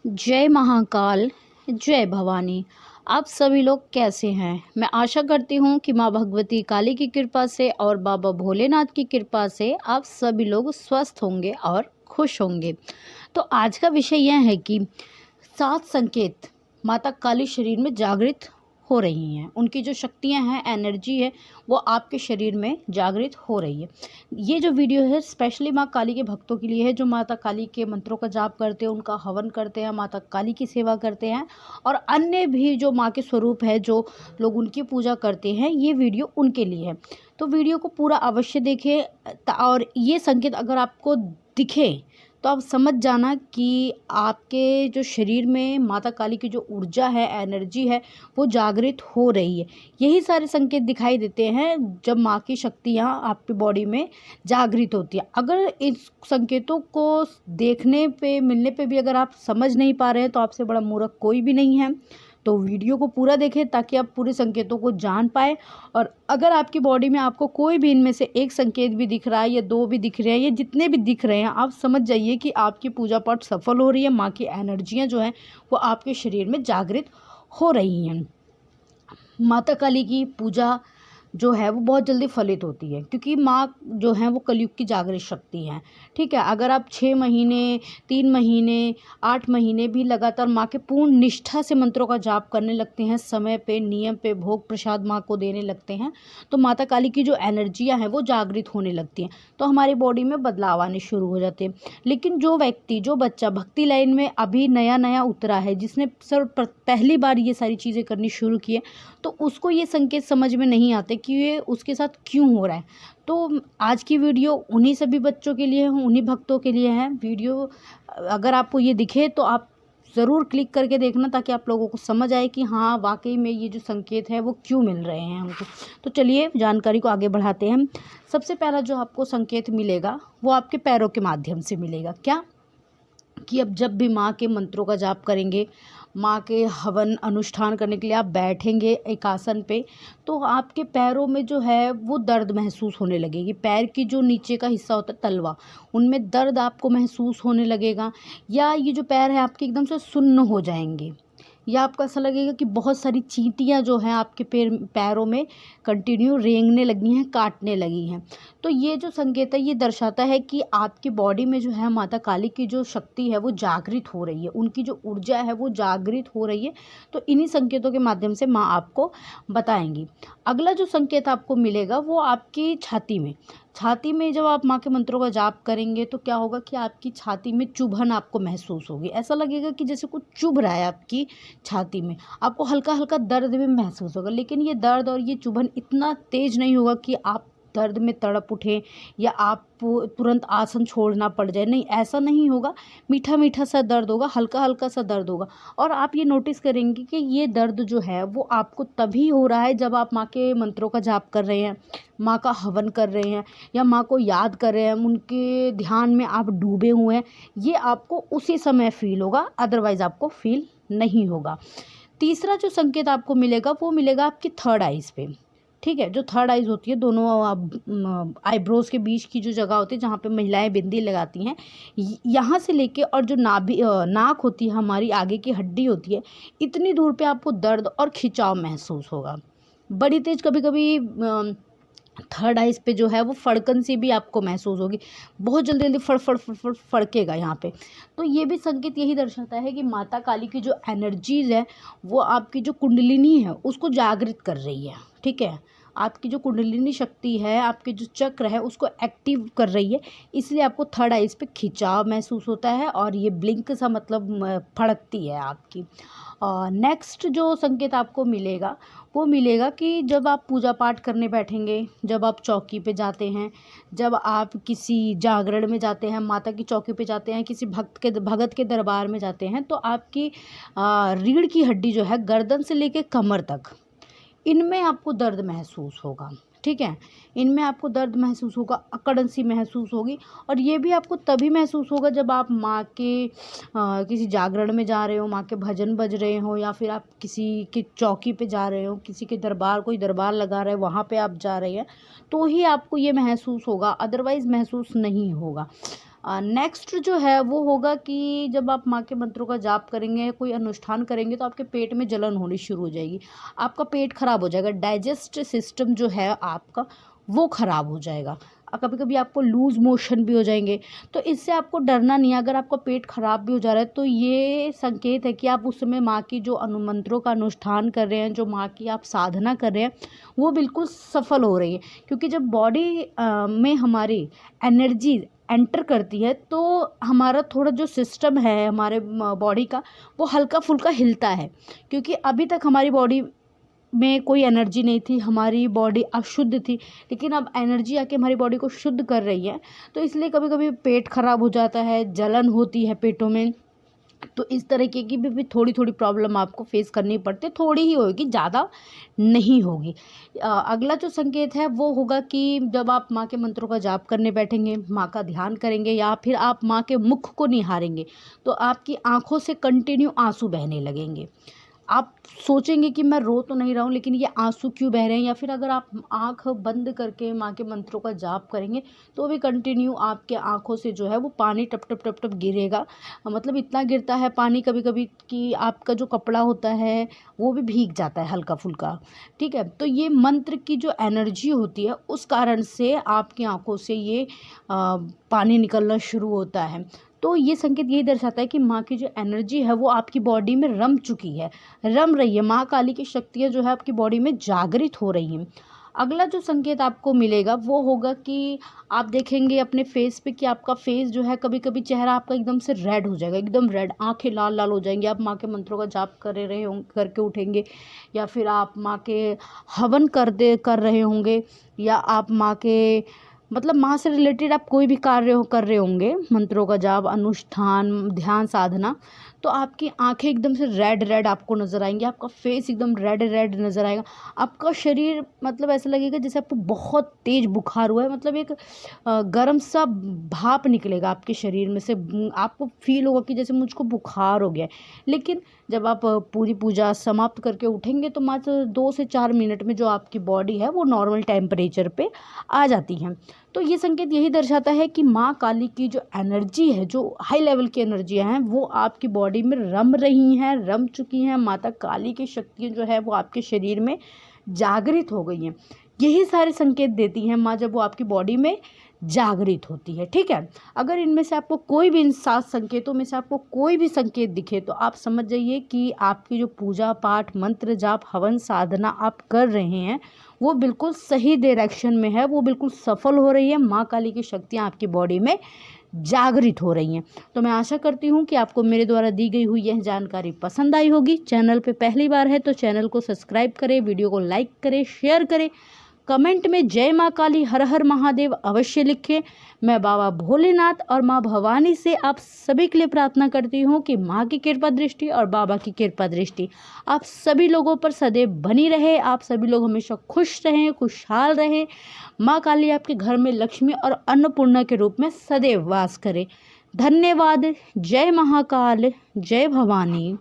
जय महाकाल, जय भवानी। आप सभी लोग कैसे हैं? मैं आशा करती हूँ कि माँ भगवती काली की कृपा से और बाबा भोलेनाथ की कृपा से आप सभी लोग स्वस्थ होंगे और खुश होंगे। तो आज का विषय यह है कि 7 संकेत माता काली शरीर में जागृत हो रही हैं। उनकी जो शक्तियाँ हैं, एनर्जी है, वो आपके शरीर में जागृत हो रही है। ये जो वीडियो है स्पेशली माँ काली के भक्तों के लिए है, जो माता काली के मंत्रों का जाप करते हैं, उनका हवन करते हैं, माता काली की सेवा करते हैं और अन्य भी जो माँ के स्वरूप है, जो लोग उनकी पूजा करते हैं, ये वीडियो उनके लिए है। तो वीडियो को पूरा अवश्य देखें और ये संकेत अगर आपको दिखे तो आप समझ जाना कि आपके जो शरीर में माता काली की जो ऊर्जा है, एनर्जी है, वो जागृत हो रही है। यही सारे संकेत दिखाई देते हैं जब माँ की शक्तियाँ आपकी बॉडी में जागृत होती है। अगर इस संकेतों को देखने पे, मिलने पे भी अगर आप समझ नहीं पा रहे हैं तो आपसे बड़ा मूर्ख कोई भी नहीं है। तो वीडियो को पूरा देखें ताकि आप पूरे संकेतों को जान पाए। और अगर आपकी बॉडी में आपको कोई भी इनमें से एक संकेत भी दिख रहा है या 2 भी दिख रहे हैं या जितने भी दिख रहे हैं, आप समझ जाइए कि आपकी पूजा पाठ सफल हो रही है। माँ की एनर्जियाँ जो हैं वो आपके शरीर में जागृत हो रही हैं। माता काली की पूजा जो है वो बहुत जल्दी फलित होती है, क्योंकि माँ जो है वो कलयुग की जागृत शक्ति हैं। ठीक है, अगर आप 6 महीने, 3 महीने, 8 महीने भी लगातार माँ के पूर्ण निष्ठा से मंत्रों का जाप करने लगते हैं, समय पे, नियम पे भोग प्रसाद माँ को देने लगते हैं, तो माता काली की जो एनर्जियाँ हैं वो जागृत होने लगती हैं। तो हमारी बॉडी में बदलाव आने शुरू हो जाते हैं। लेकिन जो व्यक्ति, जो बच्चा भक्ति लाइन में अभी नया नया उतरा है, जिसने पहली बार ये सारी चीज़ें करनी शुरू की है, तो उसको ये संकेत समझ में नहीं आते कि ये उसके साथ क्यों हो रहा है। तो आज की वीडियो उन्हीं सभी बच्चों के लिए है, उन्हीं भक्तों के लिए है। वीडियो अगर आपको ये दिखे तो आप ज़रूर क्लिक करके देखना, ताकि आप लोगों को समझ आए कि हाँ, वाकई में ये जो संकेत है वो क्यों मिल रहे हैं हमको। तो चलिए जानकारी को आगे बढ़ाते हैं। सबसे पहला जो आपको संकेत मिलेगा वो आपके पैरों के माध्यम से मिलेगा। क्या कि अब जब भी माँ के मंत्रों का जाप करेंगे, माँ के हवन अनुष्ठान करने के लिए आप बैठेंगे एक आसन पे, तो आपके पैरों में जो है वो दर्द महसूस होने लगेगी। पैर की जो नीचे का हिस्सा होता है, तलवा, उनमें दर्द आपको महसूस होने लगेगा। या ये जो पैर है आपके एकदम से सुन्न हो जाएंगे, या आपको ऐसा लगेगा कि बहुत सारी चींटियाँ जो हैं आपके पैरों में कंटिन्यू रेंगने लगी हैं, काटने लगी हैं। तो ये जो संकेत है ये दर्शाता है कि आपकी बॉडी में जो है माता काली की जो शक्ति है वो जागृत हो रही है, उनकी जो ऊर्जा है वो जागृत हो रही है। तो इन्हीं संकेतों के माध्यम से माँ आपको बताएंगी। अगला जो संकेत आपको मिलेगा वो आपकी छाती में। छाती में जब आप माँ के मंत्रों का जाप करेंगे तो क्या होगा कि आपकी छाती में चुभन आपको महसूस होगी। ऐसा लगेगा कि जैसे कुछ चुभ रहा है आपकी छाती में। आपको हल्का हल्का दर्द भी महसूस होगा, लेकिन ये दर्द और ये चुभन इतना तेज नहीं होगा कि आप दर्द में तड़प उठें या आप तुरंत आसन छोड़ना पड़ जाए। नहीं, ऐसा नहीं होगा। मीठा मीठा सा दर्द होगा, हल्का हल्का सा दर्द होगा। और आप ये नोटिस करेंगे कि ये दर्द जो है वो आपको तभी हो रहा है जब आप माँ के मंत्रों का जाप कर रहे हैं, माँ का हवन कर रहे हैं, या माँ को याद कर रहे हैं, उनके ध्यान में आप डूबे हुए हैं। ये आपको उसी समय फील होगा, अदरवाइज़ आपको फील नहीं होगा। तीसरा जो संकेत आपको मिलेगा वो मिलेगा आपकी थर्ड आइज़ पे। ठीक है, जो थर्ड आइज़ होती है, दोनों आईब्रोज़ के बीच की जो जगह होती है जहाँ पे महिलाएं बिंदी लगाती हैं, यहाँ से लेके और जो नाक होती है, हमारी आगे की हड्डी होती है, इतनी दूर पे आपको दर्द और खिंचाव महसूस होगा। बड़ी तेज कभी कभी थर्ड आइज़ पे जो है वो फड़कन सी भी आपको महसूस होगी। बहुत जल्दी जल्दी फड़ फड़ फड़ फड़ फड़केगा यहाँ पे। तो ये भी संकेत यही दर्शाता है कि माता काली की जो एनर्जीज़ है वो आपकी जो कुंडलिनी है उसको जागृत कर रही है। ठीक है, आपकी जो कुंडलिनी शक्ति है, आपके जो चक्र है, उसको एक्टिव कर रही है। इसलिए आपको थर्ड आइज़ पे खिंचाव महसूस होता है और ये ब्लिंक सा मतलब फड़कती है आपकी। नेक्स्ट जो संकेत आपको मिलेगा वो मिलेगा कि जब आप पूजा पाठ करने बैठेंगे, जब आप चौकी पे जाते हैं, जब आप किसी जागरण में जाते हैं, माता की चौकी पे जाते हैं, किसी भगत के दरबार में जाते हैं, तो आपकी रीढ़ की हड्डी जो है, गर्दन से लेके कमर तक, इनमें आपको दर्द महसूस होगा। ठीक है, इनमें आपको दर्द महसूस होगा, अकड़न सी महसूस होगी। और ये भी आपको तभी महसूस होगा जब आप माँ के किसी जागरण में जा रहे हो, माँ के भजन बज रहे हो, या फिर आप किसी की चौकी पे जा रहे हो, किसी के दरबार, कोई दरबार लगा रहा है वहाँ पे आप जा रहे हैं, तो ही आपको ये महसूस होगा, अदरवाइज़ महसूस नहीं होगा। नेक्स्ट जो है वो होगा कि जब आप माँ के मंत्रों का जाप करेंगे, कोई अनुष्ठान करेंगे, तो आपके पेट में जलन होनी शुरू हो जाएगी, आपका पेट खराब हो जाएगा, डाइजेस्ट सिस्टम जो है आपका वो खराब हो जाएगा, कभी कभी आपको लूज़ मोशन भी हो जाएंगे। तो इससे आपको डरना नहीं है। अगर आपका पेट खराब भी हो जा रहा है तो ये संकेत है कि आप उस समय माँ की जो मंत्रों का अनुष्ठान कर रहे हैं, जो माँ की आप साधना कर रहे हैं, वो बिल्कुल सफल हो रही है। क्योंकि जब बॉडी में हमारी एनर्जी एंटर करती है तो हमारा थोड़ा जो सिस्टम है हमारे बॉडी का, वो हल्का फुल्का हिलता है। क्योंकि अभी तक हमारी बॉडी में कोई एनर्जी नहीं थी, हमारी बॉडी अशुद्ध थी, लेकिन अब एनर्जी आके हमारी बॉडी को शुद्ध कर रही है। तो इसलिए कभी कभी पेट खराब हो जाता है, जलन होती है पेटों में। तो इस तरीके की भी थोड़ी थोड़ी प्रॉब्लम आपको फेस करनी पड़ती है, थोड़ी ही होगी, ज़्यादा नहीं होगी। अगला जो संकेत है वो होगा कि जब आप माँ के मंत्रों का जाप करने बैठेंगे, माँ का ध्यान करेंगे, या फिर आप माँ के मुख को निहारेंगे, तो आपकी आंखों से कंटिन्यू आंसू बहने लगेंगे। आप सोचेंगे कि मैं रो तो नहीं रहा हूँ, लेकिन ये आंसू क्यों बह रहे हैं। या फिर अगर आप आँख बंद करके माँ के मंत्रों का जाप करेंगे तो भी कंटिन्यू आपके आँखों से जो है वो पानी टप टप टप टप गिरेगा। मतलब इतना गिरता है पानी कभी कभी कि आपका जो कपड़ा होता है वो भी भीग जाता है हल्का फुल्का। ठीक है, तो ये मंत्र की जो एनर्जी होती है उस कारण से आपकी आँखों से ये पानी निकलना शुरू होता है। तो ये संकेत यही दर्शाता है कि माँ की जो एनर्जी है वो आपकी बॉडी में रम चुकी है, रम रही है। माँ काली की शक्तियाँ जो है आपकी बॉडी में जागृत हो रही हैं। अगला जो संकेत आपको मिलेगा वो होगा कि आप देखेंगे अपने फेस पे कि आपका फेस जो है, कभी कभी चेहरा आपका एकदम से रेड हो जाएगा, एकदम रेड, आंखें लाल लाल हो जाएंगी। आप माँ के मंत्रों का जाप करके उठेंगे, या फिर आप माँ के हवन कर रहे होंगे, या आप माँ के मतलब माँ से रिलेटेड आप कोई भी कार्य कर रहे होंगे, मंत्रों का जाप, अनुष्ठान, ध्यान साधना, तो आपकी आंखें एकदम से रेड रेड आपको नज़र आएंगी, आपका फेस एकदम रेड रेड नज़र आएगा, आपका शरीर मतलब ऐसा लगेगा जैसे आपको बहुत तेज़ बुखार हुआ है। मतलब एक गर्म सा भाप निकलेगा आपके शरीर में से, आपको फील होगा कि जैसे मुझको बुखार हो गया है। लेकिन जब आप पूरी पूजा समाप्त करके उठेंगे तो मात्र 2 से 4 मिनट में जो आपकी बॉडी है वो नॉर्मल टेम्परेचर पे आ जाती है। तो ये संकेत यही दर्शाता है कि माँ काली की जो एनर्जी है, जो हाई लेवल की एनर्जियाँ हैं, वो आपकी बॉडी में रम रही हैं, रम चुकी हैं। माता काली की शक्तियाँ जो है वो आपके शरीर में जागृत हो गई हैं। यही सारे संकेत देती हैं माँ जब वो आपकी बॉडी में जागृत होती है। ठीक है, अगर इनमें से आपको कोई भी, इन 7 संकेतों में से आपको कोई भी संकेत दिखे तो आप समझ जाइए कि आपकी जो पूजा पाठ, मंत्र जाप, हवन साधना आप कर रहे हैं वो बिल्कुल सही डायरेक्शन में है, वो बिल्कुल सफल हो रही है। माँ काली की शक्तियाँ आपकी बॉडी में जागृत हो रही हैं। तो मैं आशा करती हूँ कि आपको मेरे द्वारा दी गई हुई यह जानकारी पसंद आई होगी। चैनल पे पहली बार है तो चैनल को सब्सक्राइब करें, वीडियो को लाइक करें, शेयर करें, कमेंट में जय माँ काली, हर हर महादेव अवश्य लिखें। मैं बाबा भोलेनाथ और माँ भवानी से आप सभी के लिए प्रार्थना करती हूँ कि माँ की कृपा दृष्टि और बाबा की कृपा दृष्टि आप सभी लोगों पर सदैव बनी रहे। आप सभी लोग हमेशा खुश रहें, खुशहाल रहें। माँ काली आपके घर में लक्ष्मी और अन्नपूर्णा के रूप में सदैव वास करे। धन्यवाद। जय महाकाल, जय भवानी।